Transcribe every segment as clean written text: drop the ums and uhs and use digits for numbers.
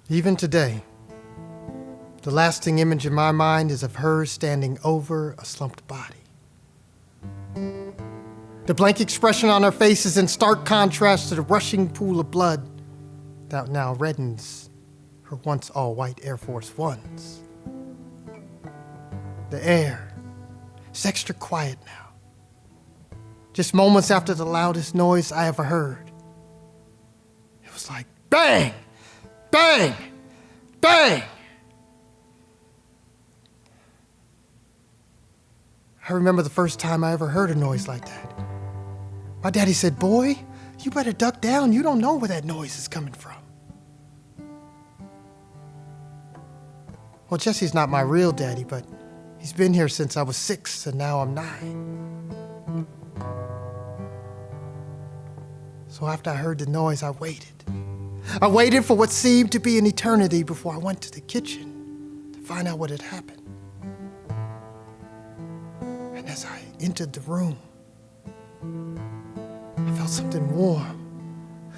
Even today, the lasting image in my mind is of her standing over a slumped body. The blank expression on her face is in stark contrast to the rushing pool of blood that now reddens her once all-white Air Force Ones. The air is extra quiet now, just moments after the loudest noise I ever heard. It was like bang, bang, bang. I remember the first time I ever heard a noise like that. My daddy said, "Boy, you better duck down. You don't know where that noise is coming from." Well, Jesse's not my real daddy, but he's been here since I was 6 and now I'm 9. So after I heard the noise, I waited. I waited for what seemed to be an eternity before I went to the kitchen to find out what had happened. And as I entered the room, I felt something warm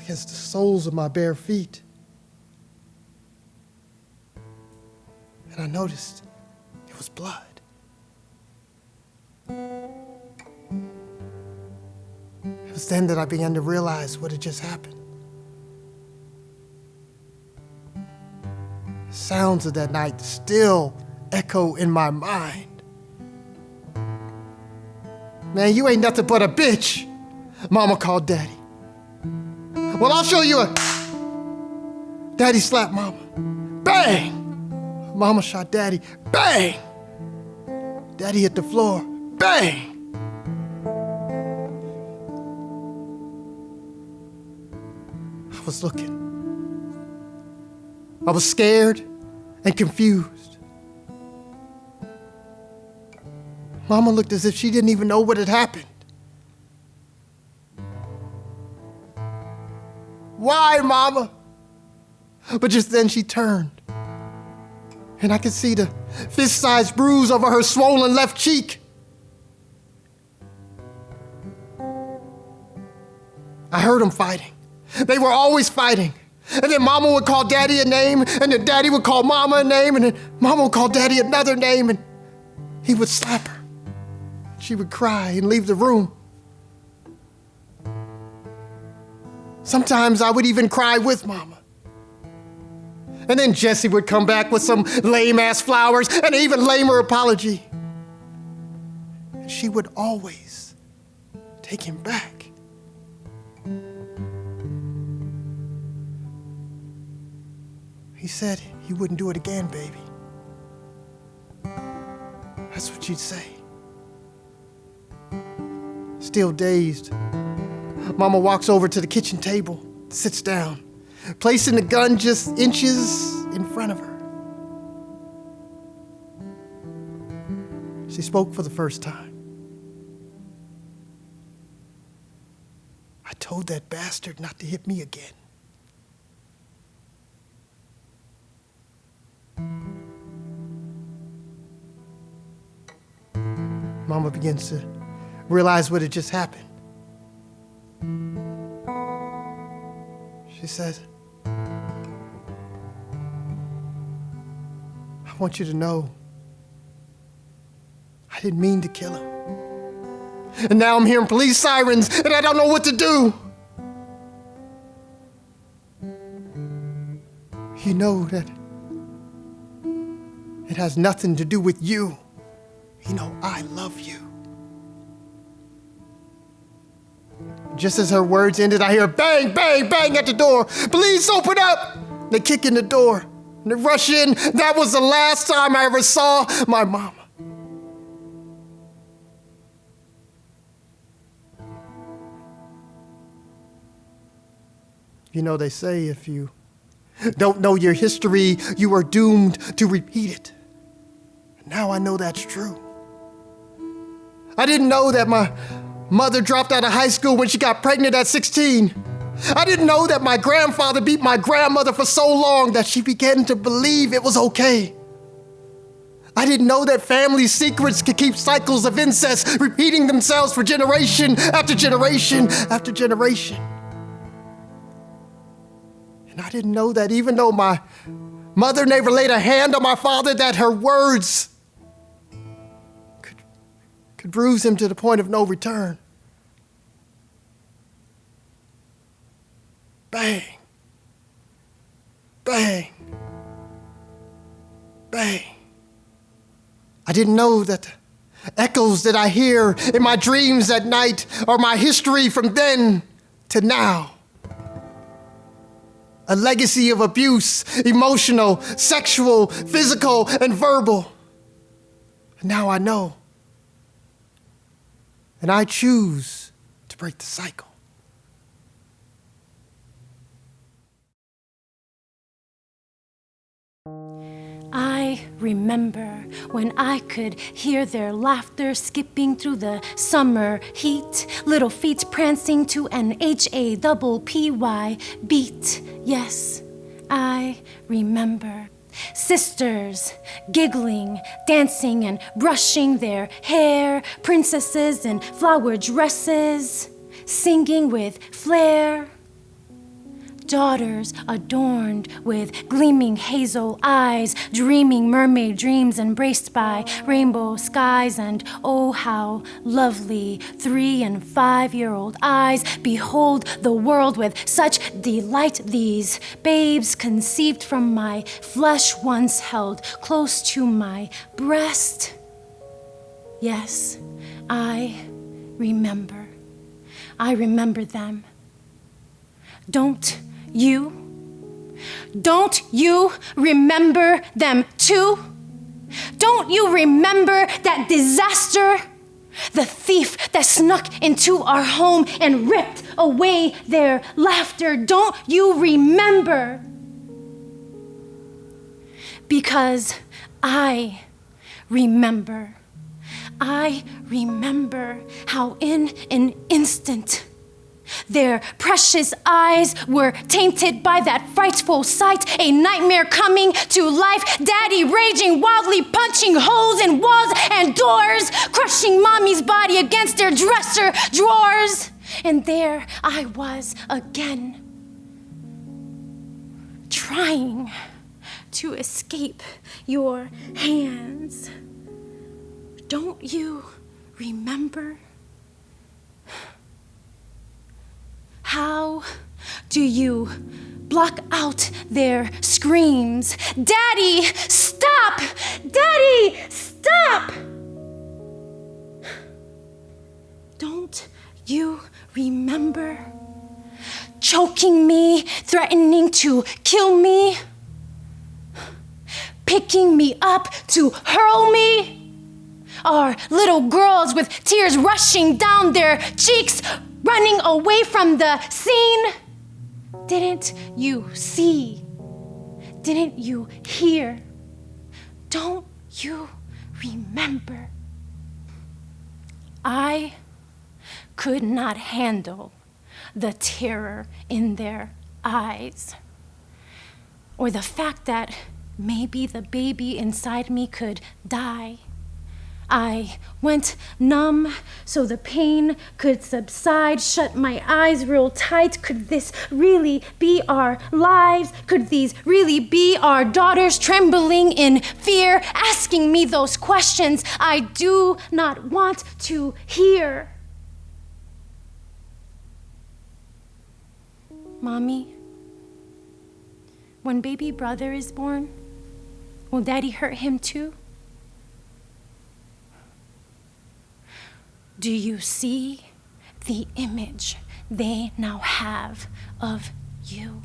against the soles of my bare feet. And I noticed it was blood. It was then that I began to realize what had just happened. The sounds of that night still echo in my mind. "Man, you ain't nothing but a bitch," Mama called Daddy. "Well, I'll show you a..." Daddy slapped Mama. Bang! Mama shot Daddy. Bang! Daddy hit the floor. Bang! I was looking. I was scared and confused. Mama looked as if she didn't even know what had happened. "Why, Mama?" But just then she turned, and I could see the fist-sized bruise over her swollen left cheek. I heard them fighting. They were always fighting. And then Mama would call Daddy a name, and then Daddy would call Mama a name, and then Mama would call Daddy another name, and he would slap her. She would cry and leave the room. Sometimes I would even cry with Mama. And then Jesse would come back with some lame-ass flowers and an even lamer apology. And she would always take him back. He said he wouldn't do it again, baby. That's what she'd say. Still dazed, Mama walks over to the kitchen table, sits down, placing the gun just inches in front of her. She spoke for the first time. "I told that bastard not to hit me again." Mama begins to realize what had just happened. She says, "I want you to know I didn't mean to kill him. And now I'm hearing police sirens and I don't know what to do. You know that it has nothing to do with you. You know I love you." Just as her words ended, I hear bang, bang, bang at the door. "Police, open up!" They kick in the door and they rush in. That was the last time I ever saw my mama. You know, they say if you don't know your history, you are doomed to repeat it. Now I know that's true. I didn't know that my mother dropped out of high school when she got pregnant at 16. I didn't know that my grandfather beat my grandmother for so long that she began to believe it was okay. I didn't know that family secrets could keep cycles of incest repeating themselves for generation after generation after generation. And I didn't know that even though my mother never laid a hand on my father, that her words could bruise him to the point of no return. Bang, bang, bang. I didn't know that the echoes that I hear in my dreams at night are my history from then to now. A legacy of abuse, emotional, sexual, physical, and verbal. And now I know. And I choose to break the cycle. I remember when I could hear their laughter skipping through the summer heat, little feet prancing to an HAPPY beat. Yes, I remember. Sisters giggling, dancing, and brushing their hair, princesses in flower dresses, singing with flair. Daughters adorned with gleaming hazel eyes, dreaming mermaid dreams embraced by rainbow skies, and oh, how lovely 3- and 5-year-old eyes behold the world with such delight. These babes conceived from my flesh once held close to my breast. Yes, I remember. I remember them. Don't you remember them too? Don't you remember that disaster? The thief that snuck into our home and ripped away their laughter. Don't you remember? Because I remember. I remember how in an instant their precious eyes were tainted by that frightful sight, a nightmare coming to life, daddy raging wildly, punching holes in walls and doors, crushing mommy's body against their dresser drawers. And there I was again, trying to escape your hands. Don't you remember? How do you block out their screams? Daddy, stop! Daddy, stop! Don't you remember? Choking me, threatening to kill me, picking me up to hurl me. Our little girls with tears rushing down their cheeks, running away from the scene. Didn't you see? Didn't you hear? Don't you remember? I could not handle the terror in their eyes, or the fact that maybe the baby inside me could die. I went numb so the pain could subside, shut my eyes real tight. Could this really be our lives? Could these really be our daughters, trembling in fear, asking me those questions I do not want to hear? Mommy, when baby brother is born, will Daddy hurt him too? Do you see the image they now have of you?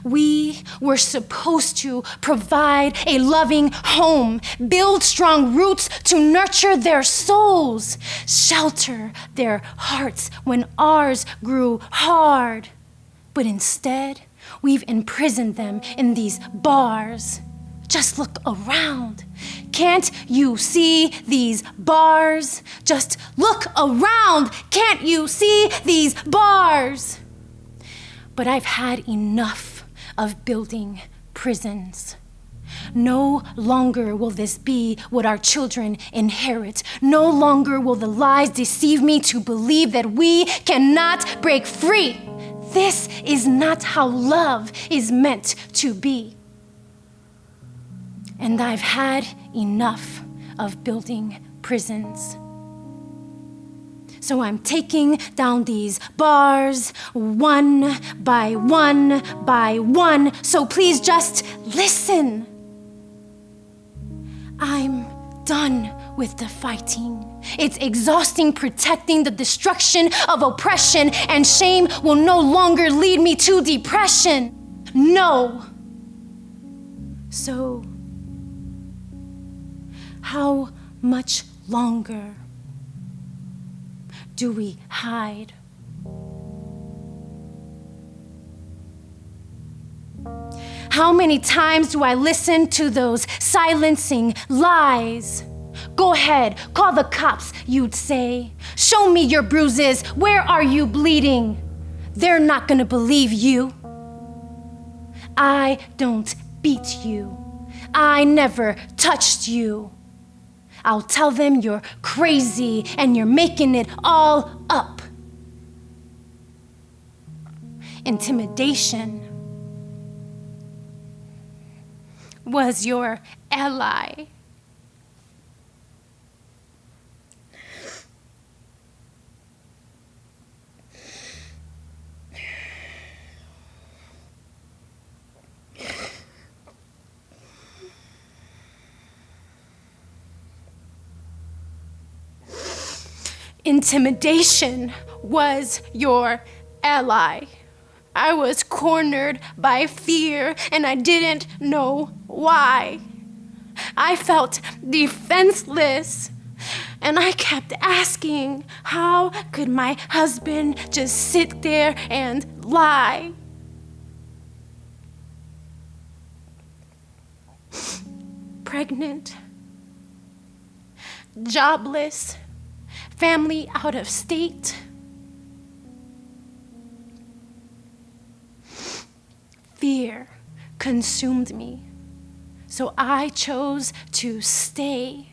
We were supposed to provide a loving home, build strong roots to nurture their souls, shelter their hearts when ours grew hard. But instead, we've imprisoned them in these bars. Just look around. Can't you see these bars? Just look around. Can't you see these bars? But I've had enough of building prisons. No longer will this be what our children inherit. No longer will the lies deceive me to believe that we cannot break free. This is not how love is meant to be. And I've had enough of building prisons. So I'm taking down these bars one by one by one. So please just listen. I'm done with the fighting. It's exhausting protecting the destruction of oppression, and shame will no longer lead me to depression. No. So, how much longer do we hide? How many times do I listen to those silencing lies? Go ahead, call the cops, you'd say. Show me your bruises, where are you bleeding? They're not gonna believe you. I don't beat you. I never touched you. I'll tell them you're crazy and you're making it all up. Intimidation was your ally. Intimidation was your ally. I was cornered by fear and I didn't know why. I felt defenseless and I kept asking, how could my husband just sit there and lie? Pregnant, jobless, family out of state. Fear consumed me, so I chose to stay.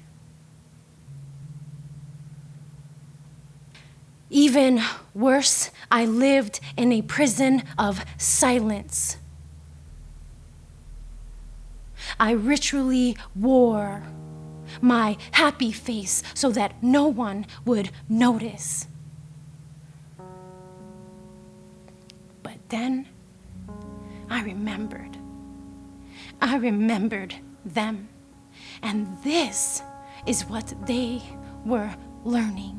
Even worse, I lived in a prison of silence. I ritually wore my happy face so that no one would notice. But then I remembered them, and this is what they were learning.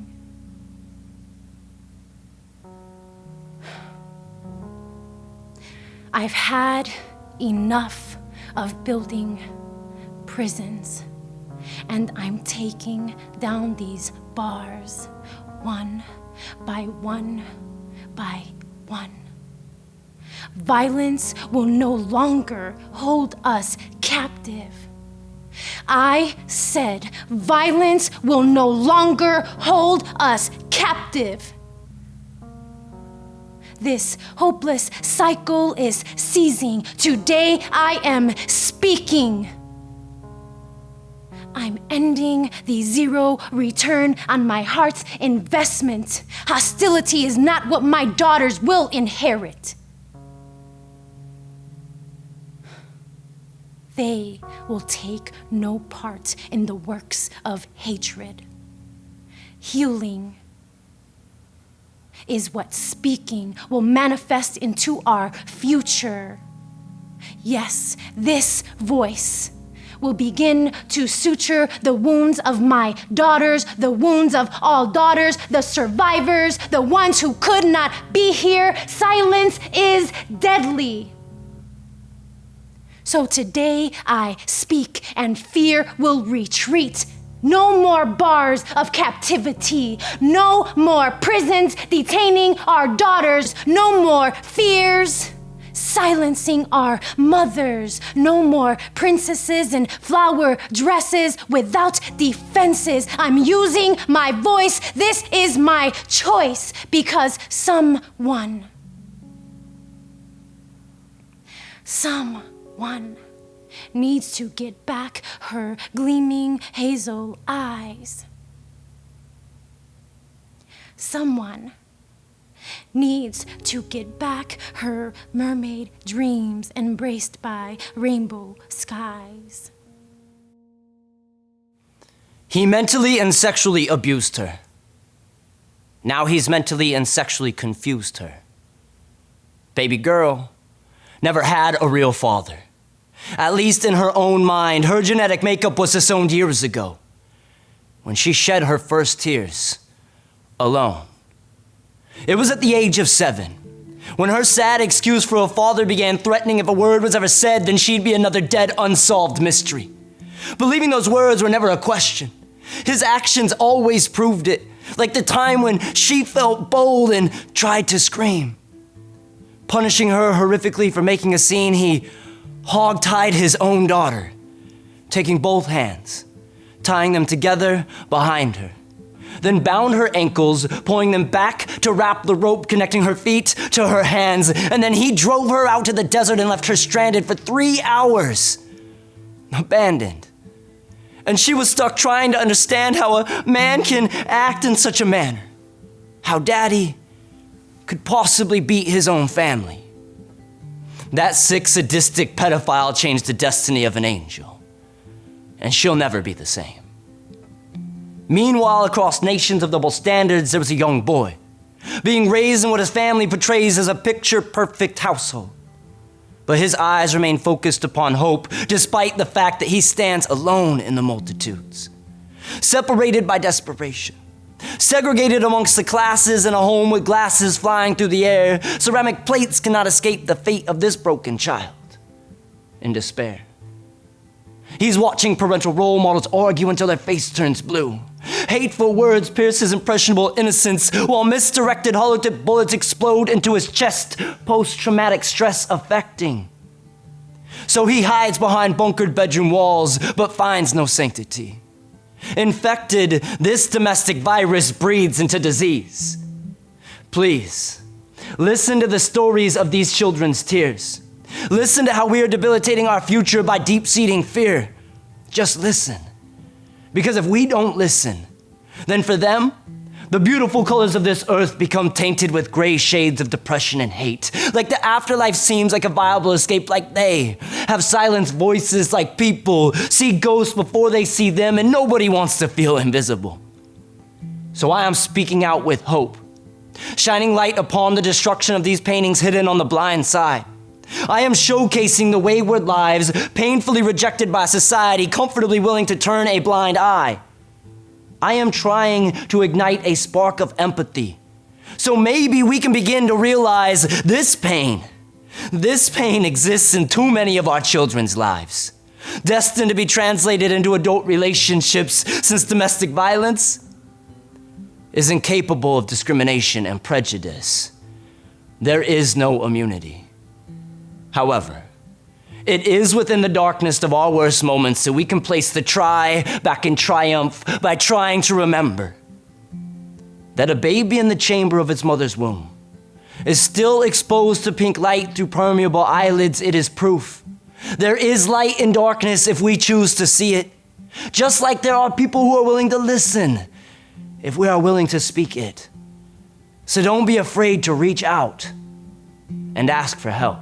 I've had enough of building prisons, and I'm taking down these bars one by one by one. Violence will no longer hold us captive. I said violence will no longer hold us captive. This hopeless cycle is ceasing. Today I am speaking. I'm ending the zero return on my heart's investment. Hostility is not what my daughters will inherit. They will take no part in the works of hatred. Healing is what speaking will manifest into our future. Yes, this voice will begin to suture the wounds of my daughters, the wounds of all daughters, the survivors, the ones who could not be here. Silence is deadly. So today I speak and fear will retreat. No more bars of captivity. No more prisons detaining our daughters. No more fears silencing our mothers. No more princesses in flower dresses without defenses. I'm using my voice. This is my choice because someone needs to get back her gleaming hazel eyes. Someone needs to get back her mermaid dreams embraced by rainbow skies. He mentally and sexually abused her. Now he's mentally and sexually confused her. Baby girl never had a real father. At least in her own mind, her genetic makeup was disowned years ago, when she shed her first tears alone. It was at the age of 7, when her sad excuse for a father began threatening if a word was ever said, then she'd be another dead, unsolved mystery. Believing those words were never a question. His actions always proved it, like the time when she felt bold and tried to scream. Punishing her horrifically for making a scene, he hog-tied his own daughter, taking both hands, tying them together behind her, then bound her ankles, pulling them back to wrap the rope connecting her feet to her hands, and then he drove her out to the desert and left her stranded for 3 hours, abandoned. And she was stuck trying to understand how a man can act in such a manner, how daddy could possibly beat his own family. That sick, sadistic pedophile changed the destiny of an angel, and she'll never be the same. Meanwhile, across nations of double standards, there was a young boy being raised in what his family portrays as a picture-perfect household. But his eyes remain focused upon hope, despite the fact that he stands alone in the multitudes, separated by desperation, segregated amongst the classes in a home with glasses flying through the air. Ceramic plates cannot escape the fate of this broken child. In despair, he's watching parental role models argue until their face turns blue. Hateful words pierce his impressionable innocence, while misdirected hollow-tip bullets explode into his chest, post-traumatic stress affecting. So he hides behind bunkered bedroom walls, but finds no sanctity. Infected, this domestic virus breeds into disease. Please, listen to the stories of these children's tears. Listen to how we are debilitating our future by deep-seating fear. Just listen. Because if we don't listen, then for them, the beautiful colors of this earth become tainted with gray shades of depression and hate. Like the afterlife seems like a viable escape, like they have silenced voices, like people see ghosts before they see them, and nobody wants to feel invisible. So I am speaking out with hope, shining light upon the destruction of these paintings hidden on the blind side. I am showcasing the wayward lives, painfully rejected by society, comfortably willing to turn a blind eye. I am trying to ignite a spark of empathy, so maybe we can begin to realize this pain exists in too many of our children's lives, destined to be translated into adult relationships, since domestic violence is incapable of discrimination and prejudice. There is no immunity. However, it is within the darkness of our worst moments that we can place the try back in triumph by trying to remember that a baby in the chamber of its mother's womb is still exposed to pink light through permeable eyelids. It is proof there is light in darkness if we choose to see it, just like there are people who are willing to listen if we are willing to speak it. So don't be afraid to reach out and ask for help.